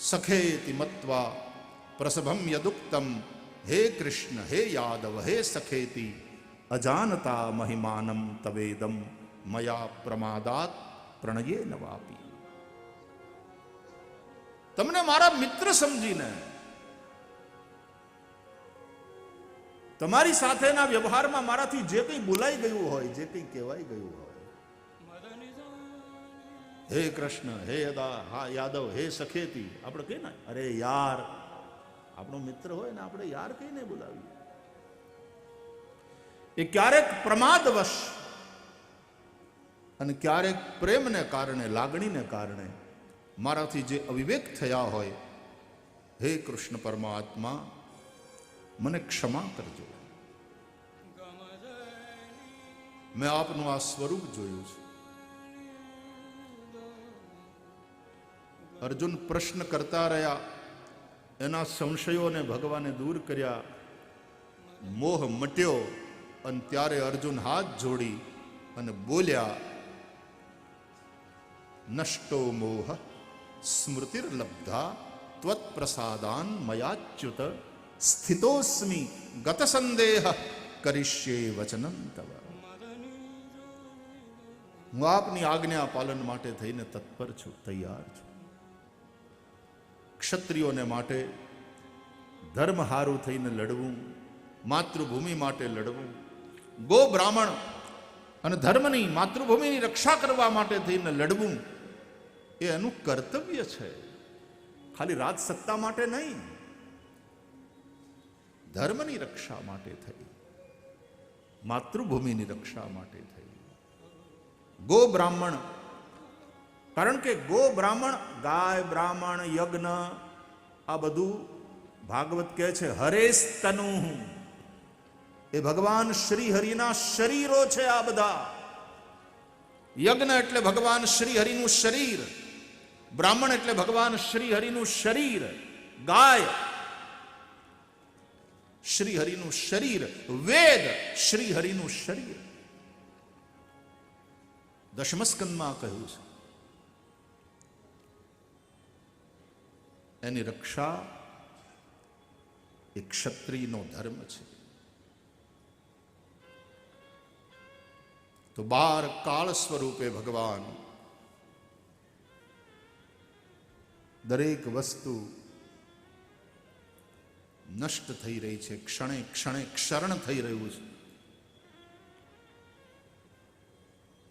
સખેતિ મત્વા પ્રસભમ યદુક્તમ હે કૃષ્ણ હે યાદવ હે સખેતિ અજાનતા મહિમાનમ તવેદમ મયા પ્રમાદાત પ્રણયે નવાપી. તમને મારા મિત્ર સમજીને તમારી સાથેના વ્યવહારમાં મારાથી જે કંઈ બોલાઈ ગયું હોય, જે કંઈ કહેવાઈ ગયું હોય, હે કૃષ્ણ હે હા યાદવ હે સખેતી, આપણે કહીએ ને અરે યાર, આપણો મિત્ર હોય ને આપણે યાર કહીને બોલાવીએ. એ ક્યારેક પ્રમાદવશ અને ક્યારેક પ્રેમને કારણે, લાગણીને કારણે મારાથી જે અવિવેક થયા હોય, હે કૃષ્ણ પરમાત્મા મને ક્ષમા કરજો. મેં આપનું આ સ્વરૂપ જોયું છે. અર્જુન પ્રશ્ન કરતા રહ્યા, એના સંશયોને ભગવાને દૂર કર્યા, મોહ મટ્યો, અને ત્યારે અર્જુન હાથ જોડી અને બોલ્યા, નષ્ટો મોહ સ્મૃતિર્લબ્ધા ત્વત પ્રસાદાન મયાચ્યુત સ્થિતોસ્મિ ગત સંદેહ કરિષ્યે વચનં તવ. હું આપની આજ્ઞા પાલન માટે થઈને તત્પર છું, તૈયાર છું. ક્ષત્રિયોને માટે ધર્મ હારું થઈને લડવું, માતૃભૂમિ માટે લડવું, ગો બ્રાહ્મણ અને ધર્મની, માતૃભૂમિની રક્ષા કરવા માટે થઈને લડવું એ એનું કર્તવ્ય છે. ખાલી રાજસત્તા માટે નહીં, ધર્મની રક્ષા માટે થઈ, માતૃભૂમિની રક્ષા માટે થઈ. ગો બ્રાહ્મણ, કારણ કે ગો બ્રાહ્મણ, ગાય બ્રાહ્મણ યજ્ઞ આ બધું ભાગવત કહે છે હરેસ્તનુ, એ ભગવાન શ્રી હરિના શરીરો છે. આ બધા યજ્ઞ એટલે ભગવાન શ્રી હરિનું શરીર, બ્રાહ્મણ એટલે ભગવાન શ્રી હરિનું શરીર, ગાય શ્રી હરિનું શરીર, વેદ શ્રી હરિનું શરીર. દશમસ્કંદમાં કહ્યું છે એની રક્ષા એ ક્ષત્રિયનો ધર્મ છે. તો 12 કાળ સ્વરૂપે ભગવાન દરેક વસ્તુ નષ્ટ થઈ રહી છે, ક્ષણે ક્ષણે ક્ષરણ થઈ રહ્યું છે.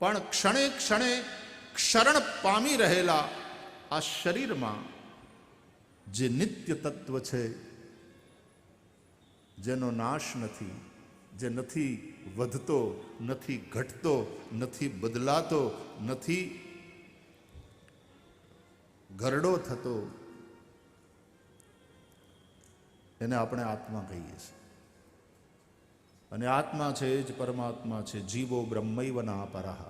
પણ ક્ષણે ક્ષણે ક્ષરણ પામી રહેલા આ શરીરમાં જે નિત્ય તત્વ છે, જેનો નાશ નથી, જે નથી વધતો, નથી ઘટતો, નથી બદલાતો, નથી ઘરડો થતો, એને આપણે આત્મા કહીએ છીએ. અને આત્મા છે એ જ પરમાત્મા છે. જીવો બ્રહ્મૈવના પરઃ.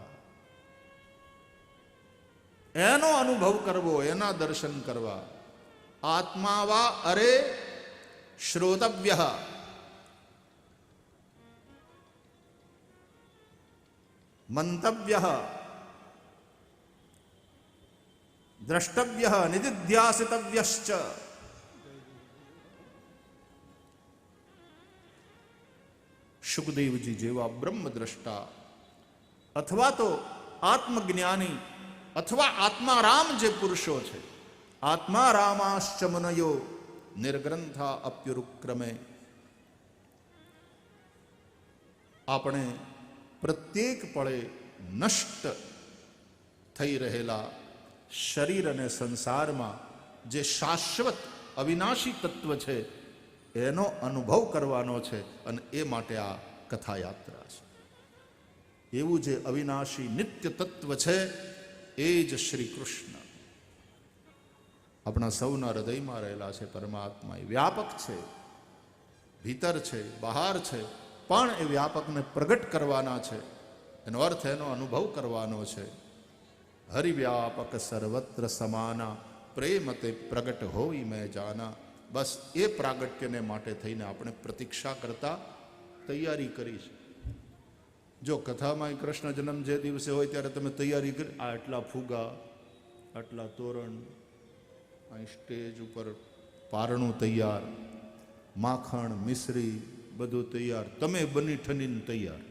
એનો અનુભવ કરવો, એના દર્શન કરવા. આત્મા વા અરે શ્રોતવ્ય, મંતવ્ય, દ્રષ્ટવ્ય, નિધિધ્યાસિતવ્યશ્ચ. સુખદેવજી જેવા બ્રહ્મદ્રષ્ટા અથવા તો આત્મજ્ઞાની અથવા આત્મારામ જે પુરુષો છે, આત્મારામાશ્ચ મુનયો નિર્ગ્રંથા અપ્યુરુક્રમે. આપણે પ્રત્યેક પળે નષ્ટ થઈ રહેલા શરીર અને સંસારમાં જે શાશ્વત અવિનાશી તત્વ છે એનો અનુભવ કરવાનો છે. અને એ માટે આ કથાયાત્રા છે. એવું જે અવિનાશી નિત્ય તત્વ છે એ જ શ્રી કૃષ્ણ આપણા સૌના હૃદયમાં રહેલા છે. પરમાત્મા એ વ્યાપક છે, ભીતર છે, બહાર છે, પણ એ વ્યાપકને પ્રગટ કરવાના છે. એનો અર્થ એનો અનુભવ કરવાનો છે. હરિવ્યાપક સર્વત્ર સમાના પ્રેમ તે પ્રગટ હોય મેં જાના. બસ એ પ્રાગટ્યને માટે થઈને આપણે પ્રતીક્ષા કરતા તૈયારી કરી છે. જો કથામાં કૃષ્ણ જન્મ જે દિવસે હોય ત્યારે તમે તૈયારી કરી, આટલા ફુગા, આટલા તોરણ, અહીં સ્ટેજ ઉપર પારણું તૈયાર, માખણ મિશ્રી બધું તૈયાર, તમે બની ઠનીને તૈયાર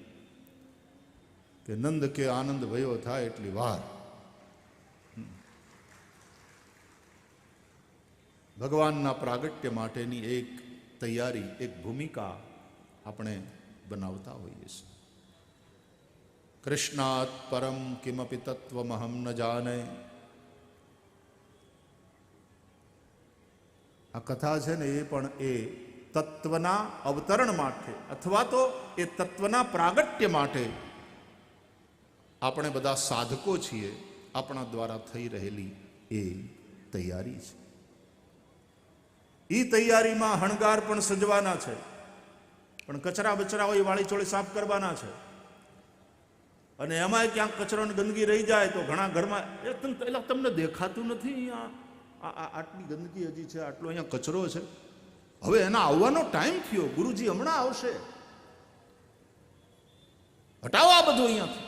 કે નંદ કે આનંદ ભયો થાય એટલી વાર. ભગવાનના પ્રાગટ્ય માટેની એક તૈયારી, એક ભૂમિકા આપણે બનાવતા હોઈએ છીએ. કૃષ્ણાત પરમ કિમપી તત્વમહમ ન જાને. આ કથા છે ને એ પણ એ તત્વના અવતરણ માટે અથવા તો એ તત્વના પ્રાગટ્ય માટે આપણે બધા સાધકો છીએ, આપણા દ્વારા થઈ રહેલી એ તૈયારી છે. એ તૈયારીમાં હણગાર પણ સજવાના છે, પણ કચરા બચરા હોય વાળી ચોળી સાફ કરવાના છે. અને એમાંય ક્યાંક કચરો ને ગંદકી રહી જાય તો ઘણા ઘરમાં એટલે તમને દેખાતું નથી અહીંયા આટલી ગંદકી હજી છે, આટલો અહીંયા કચરો છે, હવે એના આવવાનો ટાઈમ થયો, ગુરુજી હમણાં આવશે, હટાવો આ બધું અહીંયાથી.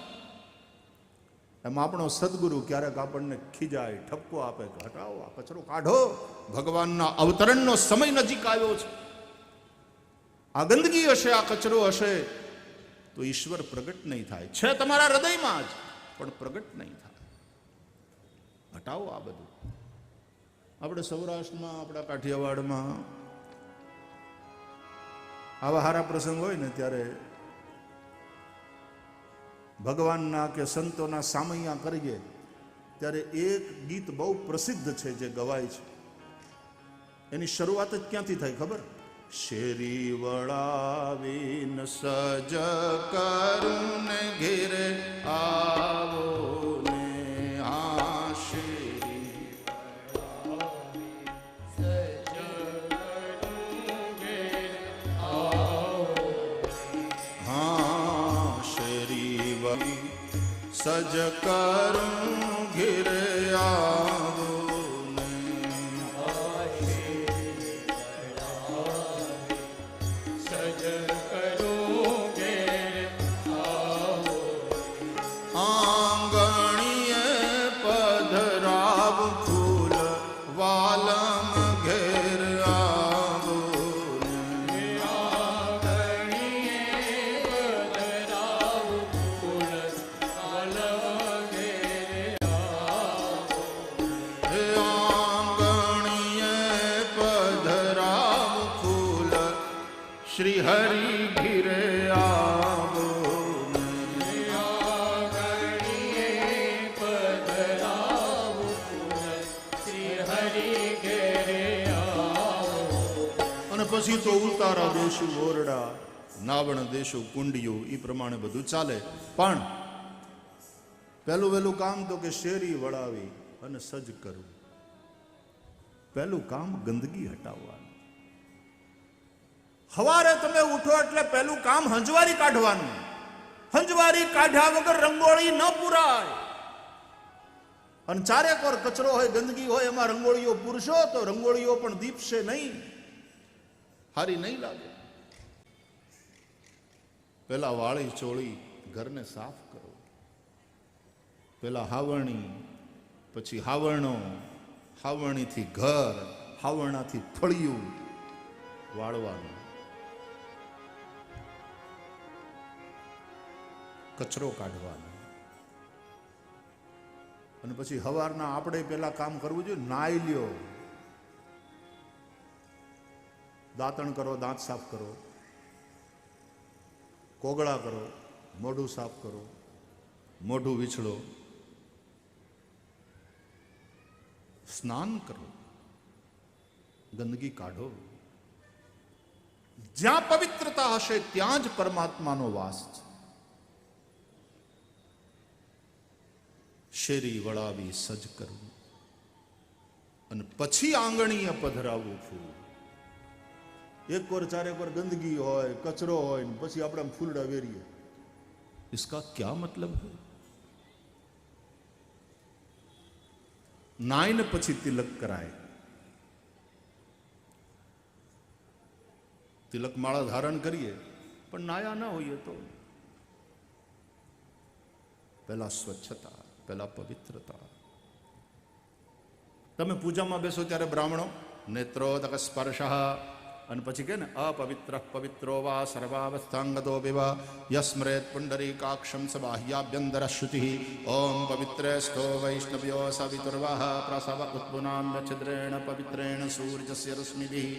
એમાં આપણો સદગુરુ ક્યારેક આપણને ખીજાય, ઠપકો આપે કે હટાવો આ કચરો, કાઢો, ભગવાનના અવતરણનો સમય નજીક આવ્યો છે. આ ગંદકી હશે, આ કચરો હશે તો ઈશ્વર પ્રગટ નહીં થાય. છે તમારા હૃદયમાં જ, પણ પ્રગટ નહીં થાય. હટાવો આ બધું. આપણે સૌરાષ્ટ્રમાં, આપણા કાઠિયાવાડમાં આવા હારા પ્રસંગ હોય ને ત્યારે ભગવાનના કે સંતોના સામૈયા કરીએ ત્યારે એક ગીત બહુ પ્રસિદ્ધ છે જે ગવાય છે. એની શરૂઆત જ ક્યાંથી થાય ખબર? શેરી વળાવીન સજ કરું ને ઘેરે આવો ને, આ શેરી સજ કરું ઘેરે આવો ને, સજ કરું ઘેરે આવો, આંગણીએ પધરાવ ફૂલ વાલમ ઘેર આવો ને, શ્રી હરિ ઘેરે આવો ને, અને પછી તો ઉતારા દેશું ઓરડા, નાવણ દેશું કુંડિયું, એ પ્રમાણે બધું ચાલે. પણ પહેલું વહેલું કામ તો કે શેરી વળાવી અને સજ કરવું. પહેલું કામ ગંદકી હટાવવાનું. સવારે તમે ઉઠો એટલે પહેલું કામ હંજવારી કાઢવાનું. હંજવારી કાઢ્યા વગર રંગોળી ન પૂરાય. અને ચારેક વાર કચરો હોય, ગંદકી હોય, એમાં રંગોળીઓ પૂરશો તો રંગોળીઓ પણ દીપશે નહીં, હારી નહીં લાગે. પેલા વાળી ચોળી ઘરને સાફ કરો, પેલા હાવરણી, પછી હાવરણો, હાવરણીથી ઘર, હાવરણાથી ફળિયું વાળવાનું, કચરો કાઢવાનો. અને પછી હવારના આપણે પેલા કામ કરવું જોઈએ, નાઈ લ્યો, દાંતણ કરો, દાંત સાફ કરો, કોગળા કરો, મોઢું સાફ કરો, મોઢું વીછળો, સ્નાન કરો, ગંદકી કાઢો. જ્યાં પવિત્રતા હશે ત્યાં જ પરમાત્માનો વાસ છે. શેરી વળાવી સજ કરવું અને પછી આંગણીએ પધરાવું છું. એક વાર ચારેક વાર ગંદકી હોય, કચરો હોય, ને પછી આપણે ફૂલડા વેરીએ, इसका क्या मतलब है? નાઈને પછી તિલક કરાય. તિલક માળા ધારણ કરીએ પણ નાયા ના હોઈએ તો પહેલા સ્વચ્છતા, પહેલા પવિત્રતા, તમે પૂજામાં બેસો ત્યારે બ્રાહ્મણો નેત્રોદક સ્પર્શ અને પછી કે ને અપવિત્ર પવિત્રો વા સર્વાવસ્થાંગતો વિવા યસ્મરેત પુંડરીકાક્ષમ સ બાહ્યાભ્યંતર શુચિ ઓમ પવિત્રેસ્તો વૈષ્ણવ્યો સવિતુર્વાહ પ્રસવ ઉત્પુનામ્ય છિદ્રેણ પવિત્રેણ સૂર્યસ્ય રશ્મિભિઃ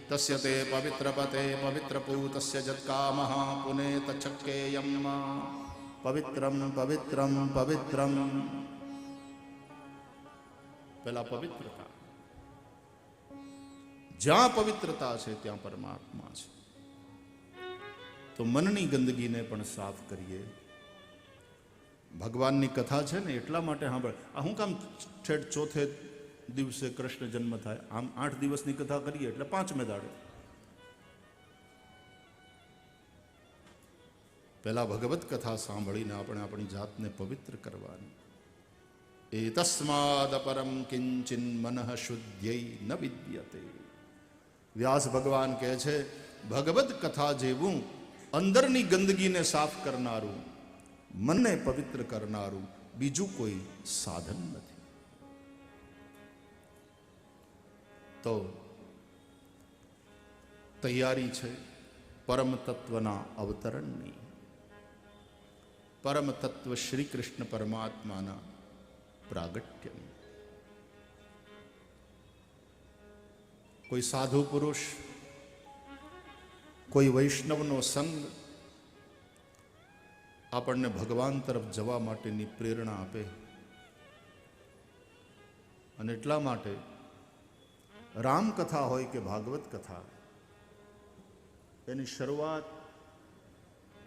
તસ્ય તે પવિત્રપતે પવિત્રપૂતસ્ય જત્કામઃ પુનેત ચક્કેયમ પવિત્રમ પવિત્રમ પવિત્રમ. પેલા પવિત્રતા, જ્યાં પવિત્રતા છે ત્યાં પરમાત્મા છે. તો મનની ગંદગીને પણ સાફ કરીએ. ભગવાનની કથા છે ને એટલા માટે સાંભળ. આ હું કામ ઠેઠ ચોથે દિવસે કૃષ્ણ જન્મ થાય, આમ 8 દિવસની કથા કરીએ એટલે 5મે દાડે. પહેલા ભગવત કથા સાંભળીને આપણે આપણી જાતને પવિત્ર કરવાની. એતસ્માદ પરમ કિંચિન મનઃ શુદ્ધ્યૈ ન વિદ્યતે. વ્યાસ ભગવાન કહે છે ભગવત કથા જેવું અંદરની ગંદગીને સાફ કરનારું, મનને પવિત્ર કરનારું બીજું કોઈ સાધન નથી. તો તૈયારી છે પરમ તત્વના અવતરણની. પરમ તત્વ શ્રી કૃષ્ણ પરમાત્માના પ્રાગટ્યની. કોઈ સાધુ પુરુષ, કોઈ વૈષ્ણવનો સંગ આપણને ભગવાન તરફ જવા માટેની પ્રેરણા આપે. અને એટલા માટે રામકથા હોય કે ભાગવત કથા, એની શરૂઆત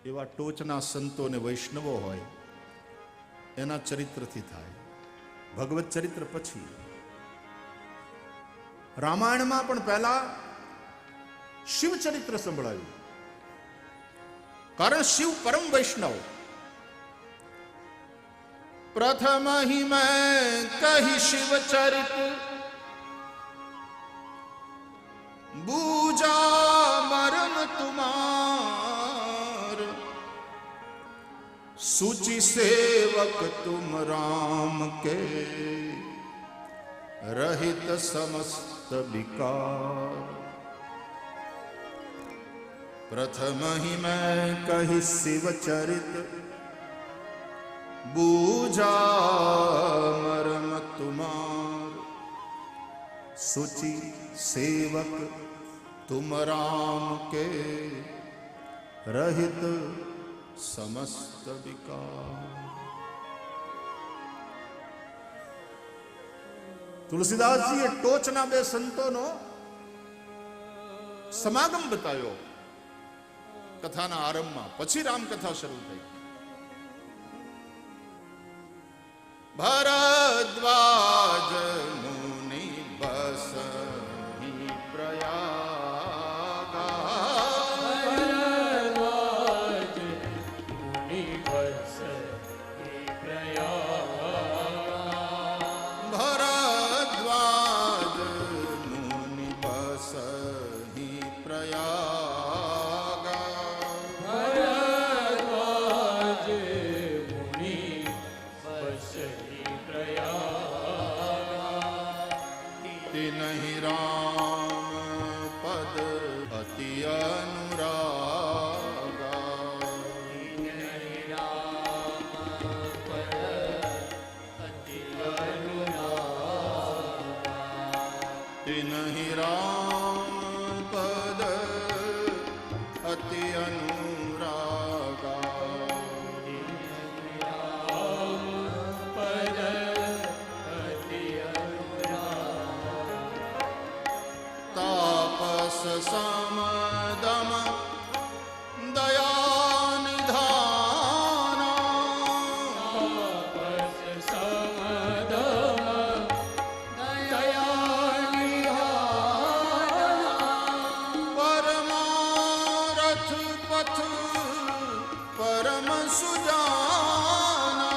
એવા ટોચના સંતો અને વૈષ્ણવો હોય એના ચરિત્રથી થાય. ભગવત ચરિત્ર પછી. રામાયણમાં પણ પહેલા શિવ ચરિત્ર સંભળાયું, કારણ શિવ પરમ વૈષ્ણવ. પ્રથમ હિ મેં કહી શિવ ચરિત બૂજા મરમ તુમાર, सूचि सेवक तुम राम के रहित समस्त विकार. प्रथम ही मैं कही शिव चरित बूझा मरम तुम्हार, सूचि सेवक तुम राम के रहित समस्त विकार. તુલસીદાસજીએ ટોચના 2 સંતોનો સમાગમ બતાવ્યો કથાના આરંભમાં, પછી રામકથા શરૂ થઈ. ભરદ્વાજ મુનિ બસહિ પ્રયાગા, नहीं राम पद अति अनुरागा, नहीं राम पद अति अनुरागा, नहीं राम पद अति अनुरागा, समदम दया निधाना, समदम दया निधाना, परमारथ पथ परम सुजाना,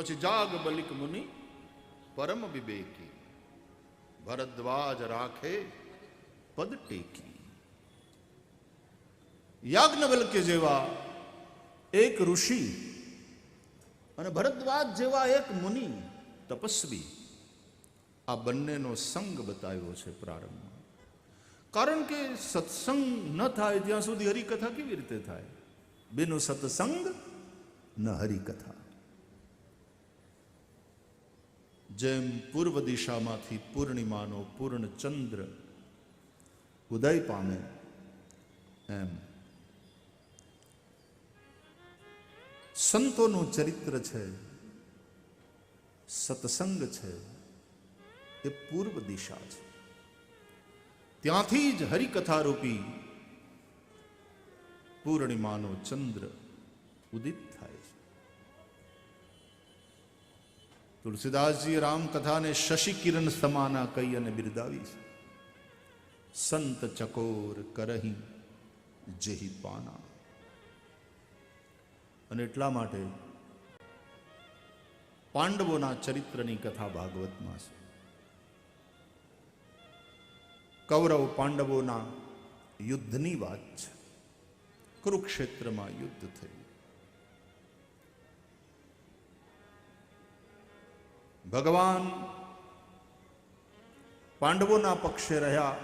પછી જાગ બલિક મુનિ પરમ વિવેકી, ભરદ્વાજ રાખે પદ ટેકી. યાજ્ઞવલ્ક્ય જેવા એક ઋષિ અને ભરદ્વાજ જેવા એક મુનિ તપસ્વી, આ બંનેનો સંગ બતાવ્યો છે પ્રારંભમાં. કારણ કે સત્સંગ ન થાય ત્યાં સુધી હરિકથા કેવી રીતે થાય? બેનો સત્સંગ ન હરિકથા. જેમ પૂર્વ દિશામાંથી પૂર્ણિમાનો પૂર્ણ ચંદ્ર ઉદય પામે, એમ સંતોનું ચરિત્ર છે, સત્સંગ છે, એ પૂર્વ દિશા છે. ત્યાંથી જ હરિકથા રૂપી પૂર્ણિમાનો ચંદ્ર ઉદિત થાય છે. તુલસીદાસજી રામકથાને શશી કિરણ સમાના કહી અને બિરદાવી છે. સંત ચકોર કરહી જેહી પાના. અને એટલા માટે પાંડવોના ચરિત્રની કથા ભાગવતમાં છે. કૌરવ પાંડવોના યુદ્ધની વાત છે. કુરુક્ષેત્રમાં યુદ્ધ થયું. ભગવાન પાંડવોના પક્ષે રહ્યા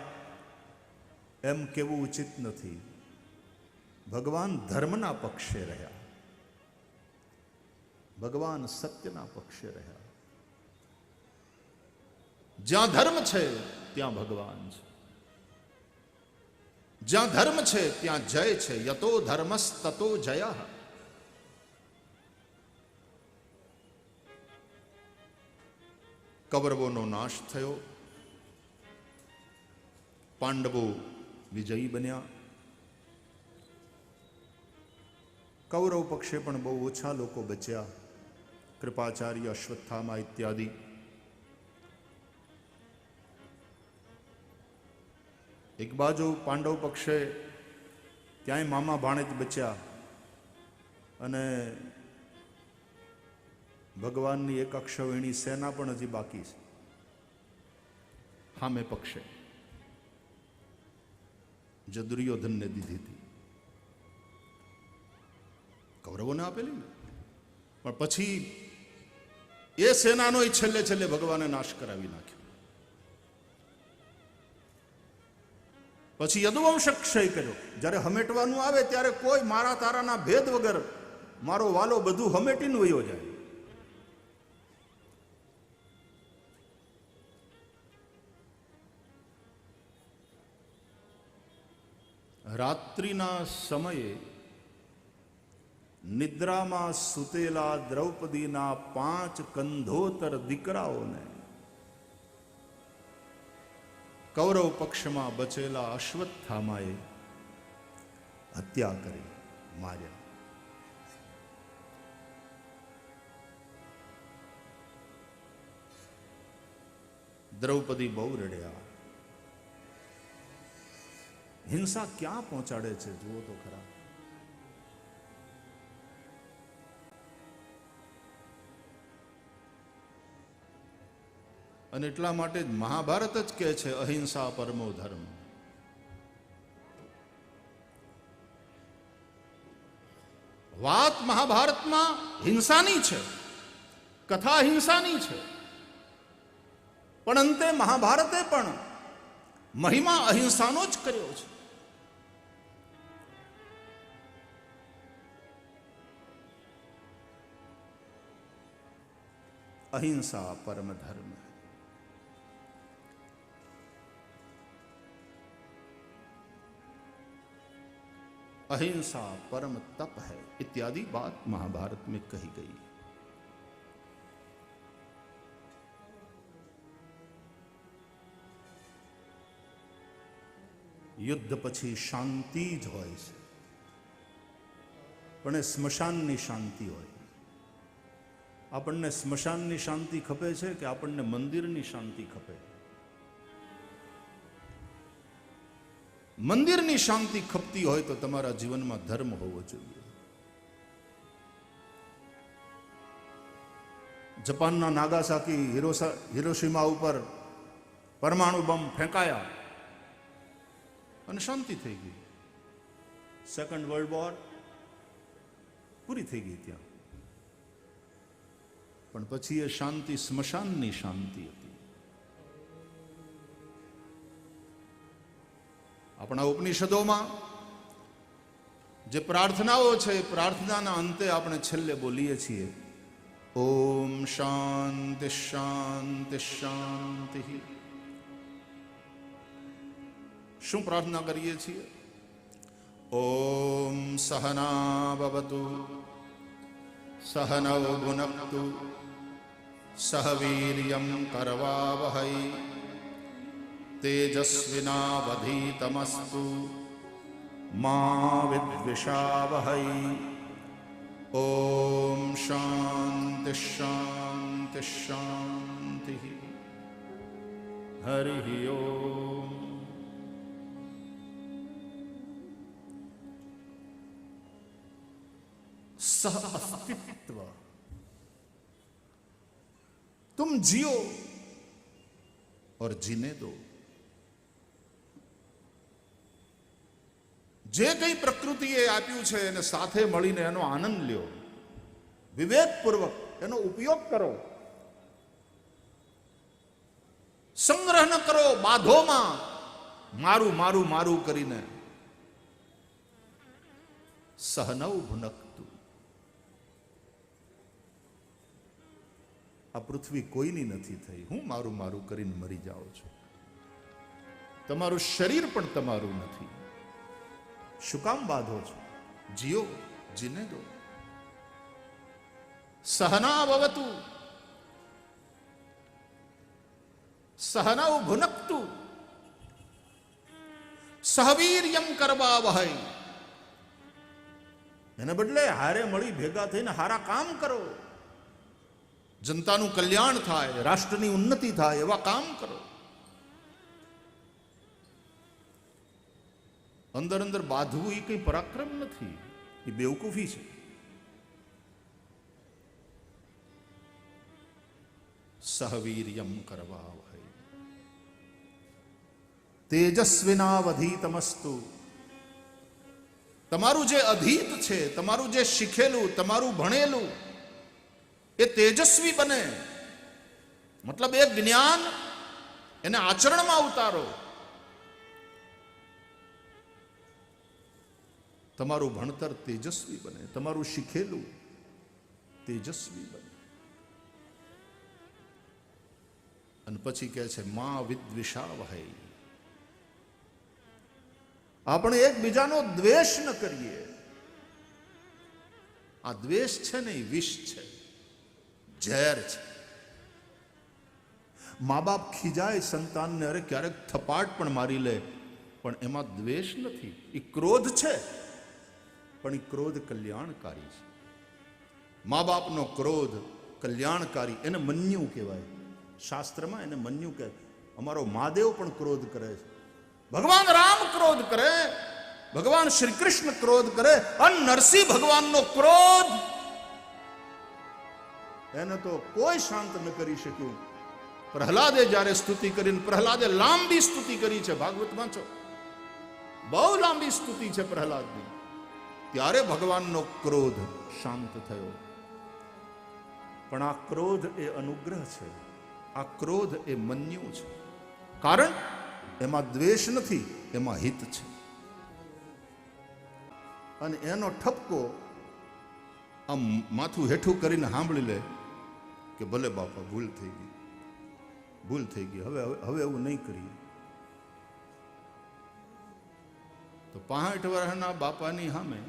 એમ કેવું ઉચિત નથી. ભગવાન ધર્મના પક્ષે રહ્યા, ભગવાન સત્યના પક્ષે રહ્યા. જ્યાં ધર્મ છે ત્યાં ભગવાન છે. જ્યાં ધર્મ છે ત્યાં જય છે. યતો ધર્મસ તતો જય. કૌરવોનો નાશ થયો, પાંડવો વિજયી બન્યા. કૌરવ પક્ષે પણ બહુ ઓછા લોકો બચ્યા. કૃપાચાર્ય, અશ્વત્થામા ઇત્યાદિ. એક બાજુ પાંડવ પક્ષે ક્યાંય મામા ભાણેજ બચ્યા અને ભગવાનની એક અક્ષૌહિણી સેના પણ હજી બાકી છે. સામે પક્ષે જે દુર્યોધનને દીધી હતી, કૌરવોને આપેલી ને, પણ પછી એ સેનાનો છેલ્લે છેલ્લે ભગવાને નાશ કરાવી નાખ્યો. પછી યદુવંશ ક્ષય કર્યો. જ્યારે હમેટવાનું આવે ત્યારે કોઈ મારા તારાના ભેદ વગર મારો વાલો બધું હમેટીને વયો જાય. રાત્રિના સમયે નિદ્રામાં સૂતેલા દ્રૌપદીના 5 કંધોતર દીકરાઓને કૌરવ પક્ષમાં બચેલા અશ્વત્થામાએ હત્યા કરી, માર્યા. દ્રૌપદી બહુ રડ્યા. હિંસા ક્યાં પહોંચાડે છે જુઓ તો ખરા. અને એટલા માટે જ મહાભારત જ કહે છે અહિંસા પરમો ધર્મ. વાત મહાભારતમાં હિંસાની છે, કથા હિંસાની છે, પણ અંતે મહાભારતે પણ મહિમા અહિંસાનો જ કર્યો છે. અહિંસા પરમ ધર્મ है. अहिंसा परम तप है इत्यादि बात महाभारत में कही गई. યુદ્ધ પછી શાંતિ જ હોય છે, પણ એ સ્મશાનની શાંતિ હોય. આપણને સ્મશાનની શાંતિ ખપે છે કે આપણને મંદિરની શાંતિ ખપે? મંદિરની શાંતિ ખપતી હોય તો તમારા જીવનમાં ધર્મ હોવો જોઈએ. જાપાનના નાગાસાકી હિરોશીમા ઉપર પરમાણુ બોમ્બ ફેંકાયા અને શાંતિ થઈ ગઈ. સેકન્ડ વર્લ્ડ વોર પૂરી થઈ ગઈ ત્યાં. પણ પછી એ શાંતિ સ્મશાનની શાંતિ હતી. આપણા ઉપનિષદોમાં જે પ્રાર્થનાઓ છે એ પ્રાર્થનાના અંતે આપણે છેલ્લે બોલીએ છીએ, ઓમ શાંતિ શાંતિ શાંતિ. શું પ્રાર્થના કરીએ છીએ? ઓમ સહના ભવતુ સહનૌ ભુનક્તુ સહ વીર્યં કરવાવહૈ તેજસ્વિનાવધીતમસ્તુ મા વિદ્વિષાવહૈ. ઓમ શાંતિ શાંતિ શાંતિ. હરિ ઓમ. सह अस्तित्व. तुम जियो और जीने दो. જે કંઈ પ્રકૃતિએ આપ્યું છે એને સાથે મળીને એનો આનંદ લ્યો, વિવેકપૂર્વક એનો ઉપયોગ કરો. સંગ્રહ ન કરો બાધોમાં મારું મારું મારું કરીને. સહનૌ ભુનક્તુ. આ પૃથ્વી કોઈની નથી થઈ. હું મારું મારું કરીને મરી જાઉં છું. તમારું શરીર પણ તમારું નથી. શું કામ બાંધો છો? જીઓ, જીને દો. સહના ભવતુ સહનૌ ભુનક્તુ સહવીર્યં કરવાવહૈ. એને બદલે હારે મળી ભેગા થઈને હારા કામ કરો. જનતાનું કલ્યાણ થાય, રાષ્ટ્રની ઉન્નતિ થાય એવા કામ કરો. અંદર અંદર બાંધવું એ કઈ પરાક્રમ નથી, એ બેવકૂફી છે. સહવીર્યમ કરવાવહૈ તેજસ્વિનાવધીતમસ્તુ. તમારું જે અધીત છે, તમારું જે શીખેલું, તમારું ભણેલું એ તેજસ્વી બને. મતલબ એ જ્ઞાન એને આચરણમાં ઉતારો. તમારું ભણતર તેજસ્વી બને, તમારું શીખેલું તેજસ્વી બને. અને પછી કહે છે મા વિદ્વિષાવહૈ. આપણે એકબીજાનો દ્વેષ ન કરીએ. આ દ્વેષ છે ને એ વિષ છે, ઝેર છે. મા બાપ ખીજાય સંતાનને, અરે ક્યારેક થપાટ પણ મારી લે, પણ એમાં દ્વેષ નથી, એ ક્રોધ છે. પણ એ ક્રોધ કલ્યાણકારી છે. મા બાપનો ક્રોધ કલ્યાણકારી, એને મન્યુ કહેવાય. શાસ્ત્રમાં એને મન્યુ કહે. અમારો મહાદેવ પણ ક્રોધ કરે છે, ભગવાન રામ ક્રોધ કરે, ભગવાન શ્રી કૃષ્ણ ક્રોધ કરે, અને નરસિંહ ભગવાનનો ક્રોધ એને તો કોઈ શાંત ન કરી શક્યું. પ્રહલાદે જ્યારે સ્તુતિ કરીને, પ્રહલાદે લાંબી સ્તુતિ કરી છે, ભાગવત વાંચો, બહુ લાંબી સ્તુતિ છે પ્રહલાદની. ત્યારે ભગવાનનો ક્રોધ શાંત થયો. પણ આ ક્રોધ એ અનુગ્રહ છે, આ ક્રોધ એ મન્યુ છે. કારણ એમાં દ્વેષ નથી, એમાં હિત છે. અને એનો ઠપકો આમ માથું હેઠું કરીને સાંભળી લે કે ભલે બાપા ભૂલ થઈ ગઈ, ભૂલ થઈ ગઈ, હવે એવું નહીં કરીએ. તો 65 વર્ષના બાપાની સામે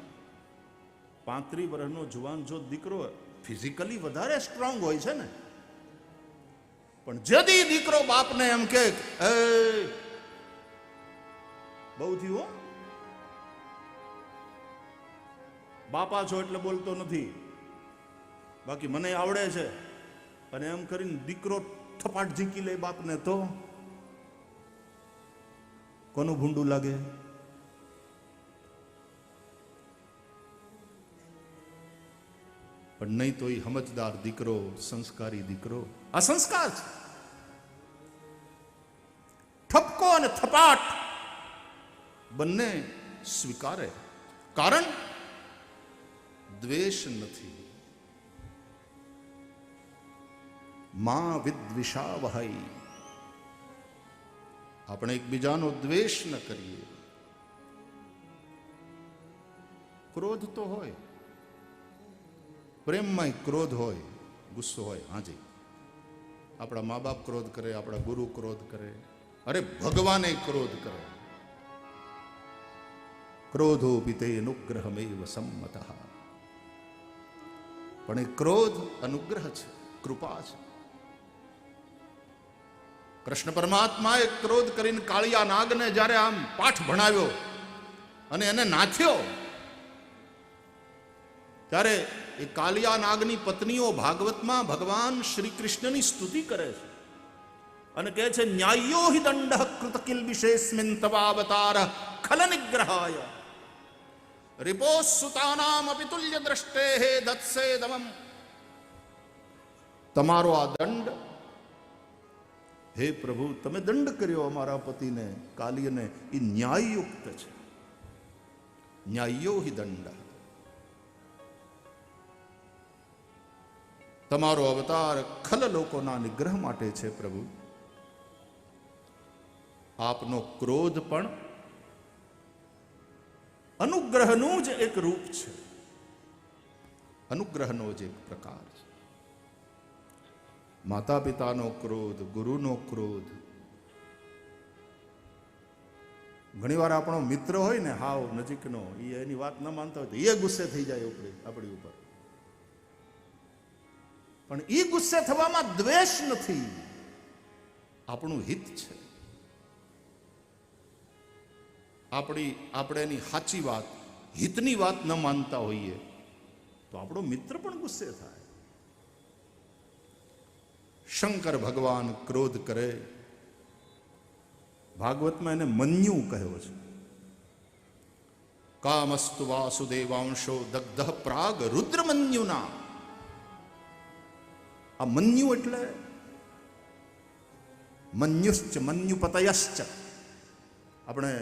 35 વર્ષનો જુવાન જો દીકરો ફિઝિકલી વધારે સ્ટ્રોંગ હોય છે ને, પણ જદી દીકરો બાપને એમ કે એ બહુ થયું, બાપા છો એટલે બોલતો નથી, બાકી મને આવડે છે, અને એમ કરીને દીકરો થપાટ ઝીકી લે બાપને, તો કોનું ભૂંડું લાગે? પણ નહીં તો એ સમજદાર દીકરો, સંસ્કારી દીકરો. આ સંસ્કાર છે. ઠપકો અને થપાટ બંને સ્વીકારે, કારણ દ્વેષ નથી. મા વિદ્વિષાવહૈ, આપણે એકબીજાનો દ્વેષ ન કરીએ. ક્રોધ તો હોય, પ્રેમમાં ક્રોધ હોય, ગુસ્સો હોય. હાજી, આપણા મા બાપ ક્રોધ કરે, આપણા ગુરુ ક્રોધ કરે, અરે ભગવાને ક્રોધ કરે. ક્રોધો પિતે અનુગ્રહમેવ સંમતઃ. પણ એ ક્રોધ અનુગ્રહ છે, કૃપા છે. કૃષ્ણ પરમાત્માએ ક્રોધ કરીને કાળિયા નાગને જ્યારે આમ પાઠ ભણાવ્યો અને એને નાથ્યો, ત્યારે એ કાલિયા નાગની પત્નીઓ ભાગવતમાં ભગવાન શ્રી કૃષ્ણની સ્તુતિ કરે છે અને કહે છે, ન્યાયો હિ દંડ કૃત કિલ વિશેષમિન તવાવતાર ખલ નિગ્રહાય રિપોસુતાનામ અપિતુલ્ય દ્રષ્ટે દત્સે દમમ. તમારો આ દંડ, હે પ્રભુ, તમે દંડ કર્યો અમારા પતિને, કાલિયને, એ ન્યાયયુક્ત છે. ન્યાયો હિ દંડ. તમારો અવતાર ખલ લોકોના નિગ્રહ માટે છે પ્રભુ. આપનો ક્રોધ પણ અનુગ્રહનું જ એક રૂપ છે, અનુગ્રહનો જ એક પ્રકાર છે. માતા પિતાનો ક્રોધ, ગુરુનો ક્રોધ. ઘણીવાર આપણો મિત્ર હોય ને, હાવ નજીકનો, એની વાત ન માનતા હોય તો એ ગુસ્સે થઈ જાય આપણી ઉપર. પણ એ ગુસ્સે થવામાં દ્વેષ નથી, આપણું હિત છે. આપણે એની સાચી વાત, હિતની વાત ન માનતા હોઈએ તો આપણો મિત્ર પણ ગુસ્સે થાય. શંકર ભગવાન ક્રોધ કરે, ભાગવતમાં એને મન્યુ કહ્યો છે. કામસ્તુ વાસુદેવાંશો દગ્ધ પ્રાગ રુદ્રમન્યુના. આ મન્યુ એટલે મન્યુશ્ચ મન્યુપતયશ્ચ. આપણે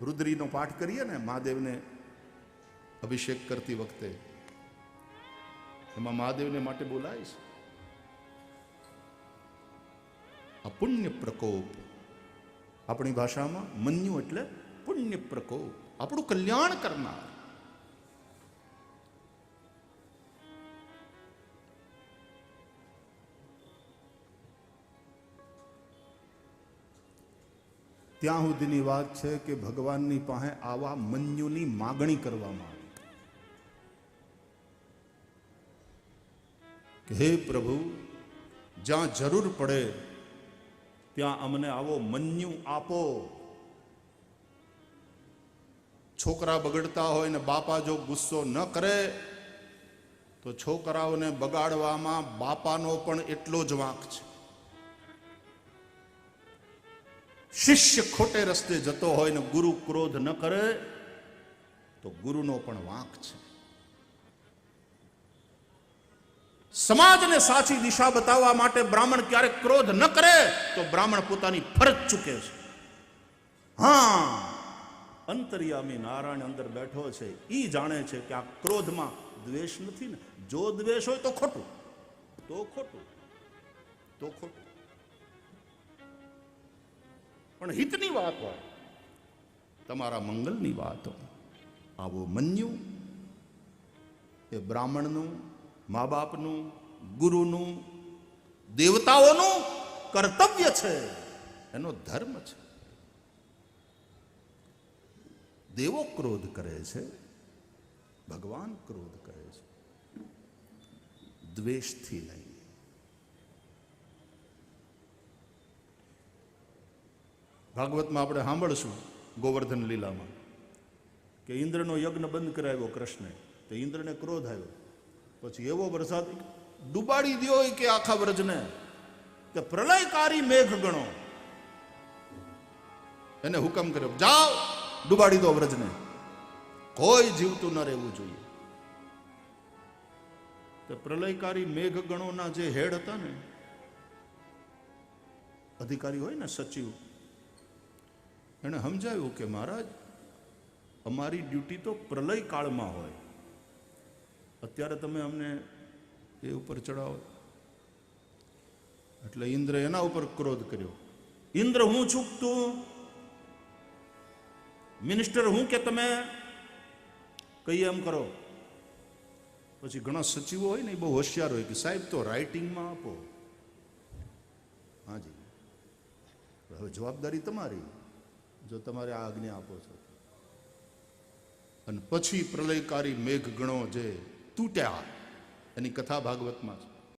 રુદ્રીનો પાઠ કરીએ ને, મહાદેવને અભિષેક કરતી વખતે, એમાં મહાદેવને માટે બોલાય છે આ પુણ્ય પ્રકોપ. આપણી ભાષામાં મન્યુ એટલે પુણ્ય પ્રકોપ, આપણું કલ્યાણ કરનાર. ત્યાં સુધીની વાત છે કે ભગવાનની પાસે આવા મન્યુની માગણી કરવામાં આવી કે હે પ્રભુ, જ્યાં જરૂર પડે ત્યાં અમને આવો મન્યુ આપો. છોકરા બગડતા હોય ને બાપા જો ગુસ્સો ન કરે તો છોકરાઓને બગાડવામાં બાપાનો પણ એટલો જ વાંક છે. શિષ્ય ખોટે રસ્તે જતો હોય ને ગુરુ ક્રોધ ન કરે તો ગુરુનો પણ વાંક છે. સમાજને સાચી દિશા બતાવવા માટે બ્રાહ્મણ ક્યારેક ક્રોધ ન કરે તો બ્રાહ્મણ પોતાની ફરજ ચૂકે છે. હા, અંતર્યામી નારાયણ અંદર બેઠો છે, ઈ જાણે છે કે આ ક્રોધમાં દ્વેષ નથી ને. જો દ્વેષ હોય તો ખોટું, તો ખોટું, તો ખોટું. પણ હિતની વાત હોય, તમારા મંગલની વાત હોય, આવો મન્યુ એ બ્રાહ્મણનું, મા બાપનું, ગુરુનું, દેવતાઓનું કર્તવ્ય છે, એનો ધર્મ છે. દેવો ક્રોધ કરે છે, ભગવાન ક્રોધ કરે છે, દ્વેષથી નહીં. ભાગવતમાં આપણે સાંભળશું ગોવર્ધન લીલામાં કે ઇન્દ્રનો યજ્ઞ બંધ કરાવ્યો કૃષ્ણે, તો ઇન્દ્રને ક્રોધ આવ્યો. પછી એવો વરસાદ ડૂબાડી દ્યો કે આખા વ્રજને, કે પ્રલયકારી મેઘ ગણો. એને હુકમ કર્યો, જાઓ ડૂબાડી દો વ્રજને, કોઈ જીવતું ન રહેવું જોઈએ. તો પ્રલયકારી મેઘ ગણોના જે હેડ હતા ને, અધિકારી હોય ને સચિવ, એને સમજાવ્યું કે મહારાજ અમારી ડ્યુટી તો પ્રલય કાળમાં હોય, અત્યારે તમે અમને એ ઉપર ચડાવો. એટલે ઇન્દ્ર એના ઉપર ક્રોધ કર્યો. ઇન્દ્ર હું છું તું મિનિસ્ટર હું કે તમે કહીએ એમ કરો. પછી ઘણા સચિવો હોય ને એ બહુ હોશિયાર હોય કે સાહેબ તો રાઇટિંગમાં આપો. હાજી, હવે જવાબદારી તમારી, જો તમારે આ આજ્ઞા આપો છો. અને પછી પ્રલયકારી મેઘ ગણો જે તૂટ્યા એની કથા ભાગવતમાં છે.